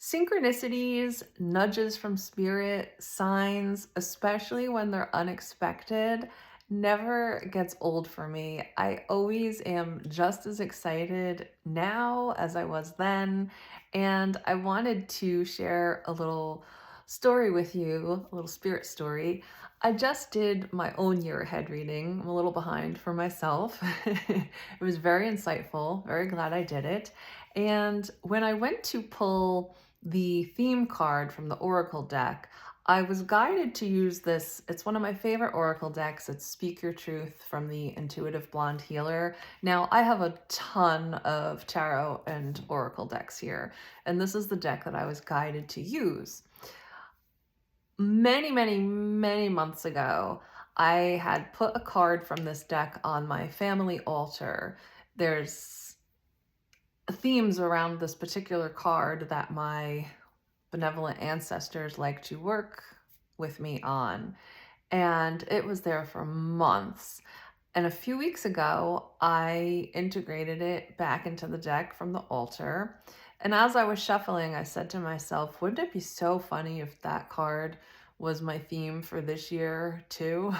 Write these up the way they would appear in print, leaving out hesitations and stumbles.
Synchronicities, nudges from spirit, signs, especially when they're unexpected, never gets old for me. I always am just as excited now as I was then. And I wanted to share a little story with you, a little spirit story. I just did my own year ahead reading. I'm a little behind for myself. It was very insightful, very glad I did it. And when I went to pull the theme card from the Oracle deck, I was guided to use this. It's one of my favorite Oracle decks. It's Speak Your Truth from the Intuitive Blonde Healer. Now, I have a ton of tarot and Oracle decks here, and this is the deck that I was guided to use. Many months ago, I had put a card from this deck on my family altar. There's themes around this particular card that my benevolent ancestors like to work with me on. And it was there for months. And a few weeks ago, I integrated it back into the deck from the altar. And as I was shuffling, I said to myself, wouldn't it be so funny if that card was my theme for this year too?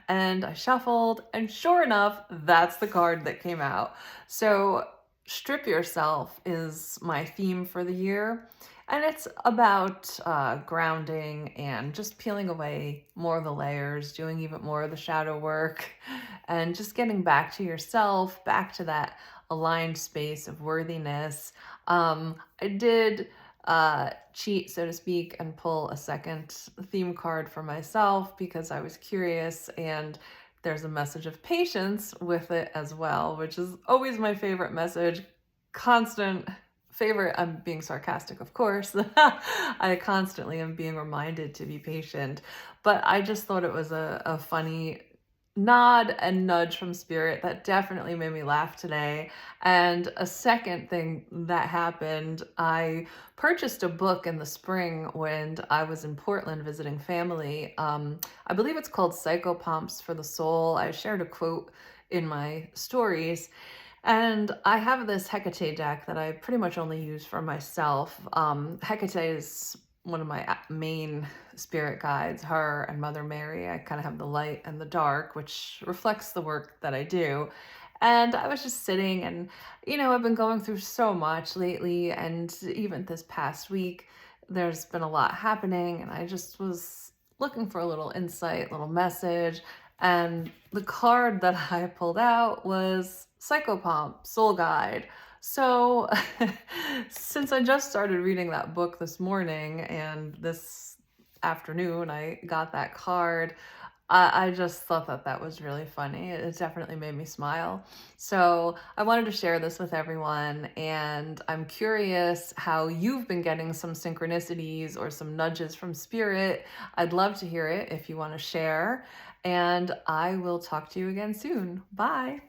And I shuffled, and sure enough, that's the card that came out. So Strip Yourself is my theme for the year. And it's about grounding and just peeling away more of the layers, doing even more of the shadow work, and just getting back to yourself, back to that aligned space of worthiness. I did cheat, so to speak, and pull a second theme card for myself because I was curious, and there's a message of patience with it as well, which is always my favorite message. Constant favorite. I'm being sarcastic, of course. I constantly am being reminded to be patient, but I just thought it was a funny nod and nudge from spirit that definitely made me laugh today. And a second thing that happened, I purchased a book in the spring when I was in Portland visiting family. I believe it's called Psychopomps for the Soul. I shared a quote in my stories. And I have this Hecate deck that I pretty much only use for myself. Hecate is one of my main spirit guides, her and Mother Mary. I kind of have the light and the dark, which reflects the work that I do. And I was just sitting and, I've been going through so much lately. And even this past week, there's been a lot happening. And I just was looking for a little insight, little message. And the card that I pulled out was Psychopomp, Soul Guide. So since I just started reading that book this morning and this afternoon I got that card, I just thought that that was really funny. It definitely made me smile. So I wanted to share this with everyone, and I'm curious how you've been getting some synchronicities or some nudges from spirit. I'd love to hear it if you want to share, and I will talk to you again soon. Bye.